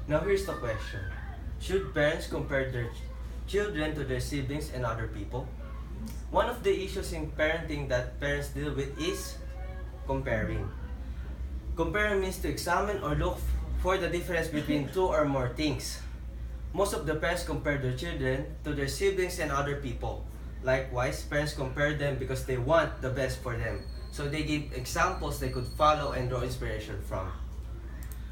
Now here's the question. Should parents compare their children to their siblings and other people? One of the issues in parenting that parents deal with is comparing. Comparing means to examine or look for the difference between two or more things. Most of the parents compare their children to their siblings and other people. Likewise, parents compare them because they want the best for them. So they give examples they could follow and draw inspiration from.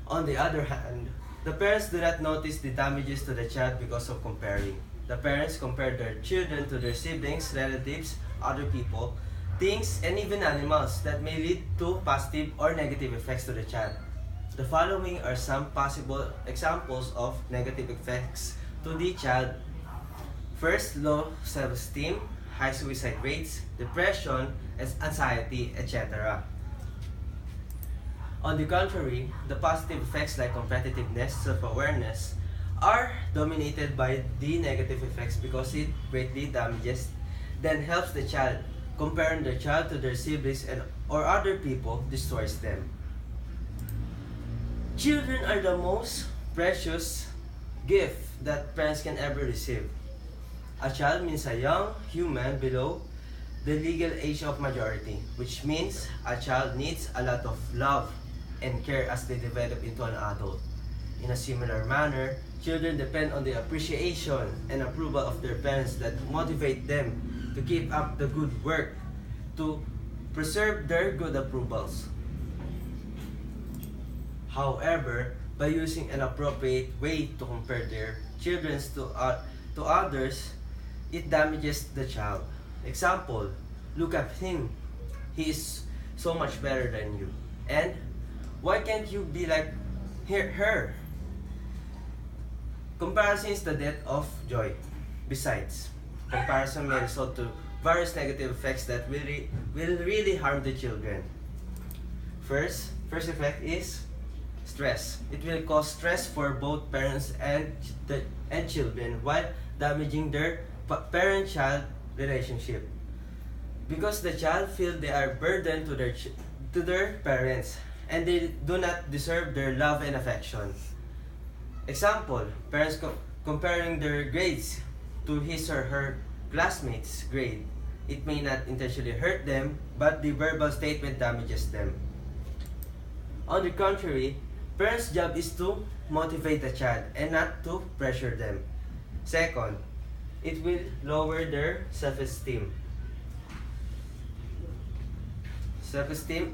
On the other hand, the parents do not notice the damages to the child because of comparing. The parents compare their children to their siblings, relatives, other people, things, and even animals that may lead to positive or negative effects to the child. The following are some possible examples of negative effects to the child. First, low self-esteem, high suicide rates, depression, anxiety, etc. On the contrary, the positive effects like competitiveness, self-awareness are dominated by the negative effects because it greatly damages, then helps the child. Comparing the child to their siblings and or other people destroys them. Children are the most precious gift that parents can ever receive. A child means a young human below the legal age of majority, which means a child needs a lot of love and care as they develop into an adult. In a similar manner, children depend on the appreciation and approval of their parents that motivate them to keep up the good work, to preserve their good approvals. However, by using an appropriate way to compare their children to others, it damages the child. Example, look at him. He is so much better than you. And why can't you be like her? Comparison is the death of joy. Besides, comparison may result to various negative effects that will really harm the children. First effect is stress. It will cause stress for both parents and children while damaging their parent-child relationship. Because the child feels they are burdened to their parents and they do not deserve their love and affection. Example, parents comparing their grades to his or her classmates' grade. It may not intentionally hurt them, but the verbal statement damages them. On the contrary, parents' job is to motivate the child and not to pressure them. Second, it will lower their self-esteem.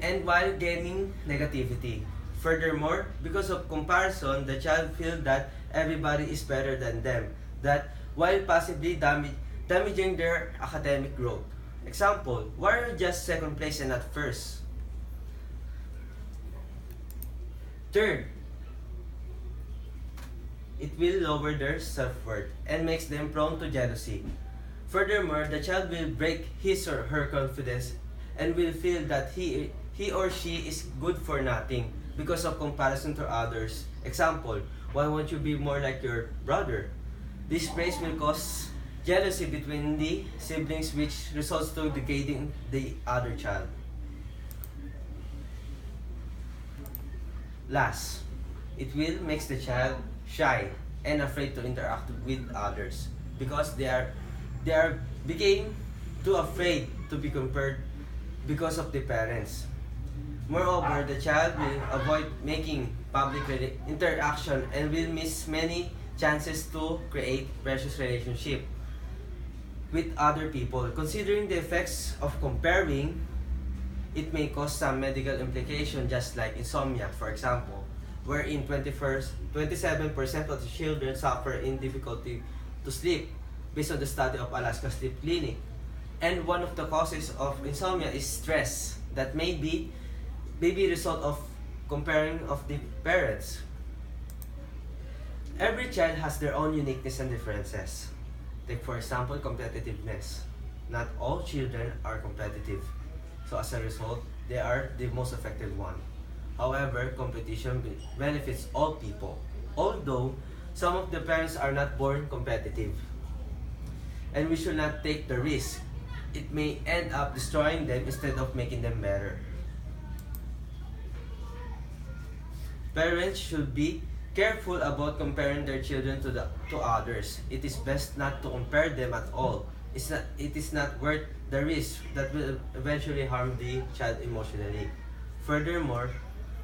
And while gaining negativity. Furthermore, because of comparison, the child feels that everybody is better than them, that while possibly damaging their academic growth. Example, why are you just second place and not first? Third, it will lower their self-worth and makes them prone to jealousy. Furthermore, the child will break his or her confidence and will feel that he or she is good for nothing because of comparison to others. Example, why won't you be more like your brother? This praise will cause jealousy between the siblings, which results to degrading the other child. Last, it will make the child shy and afraid to interact with others because they are became too afraid to be compared because of the parents. Moreover, the child will avoid making public interaction and will miss many chances to create precious relationship with other people. Considering the effects of comparing, it may cause some medical implications just like insomnia, for example, wherein 27% of the children suffer in difficulty to sleep based on the study of Alaska Sleep Clinic. And one of the causes of insomnia is stress that may be result of comparing of the parents. Every child has their own uniqueness and differences. Take for example, competitiveness. Not all children are competitive. So as a result, they are the most affected one. However, competition benefits all people, although some of the parents are not born competitive. And we should not take the risk. It may end up destroying them instead of making them better. Parents should be careful about comparing their children to others. It is best not to compare them at all. It is not worth the risk that will eventually harm the child emotionally. Furthermore,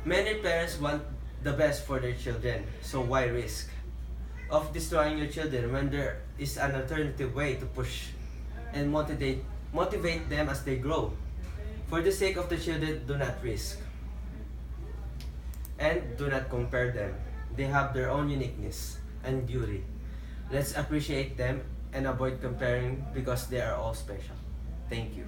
many parents want the best for their children, so why risk of destroying your children when there is an alternative way to push and motivate them as they grow? For the sake of the children, do not risk and do not compare them. They have their own uniqueness and beauty. Let's appreciate them and avoid comparing because they are all special. Thank you.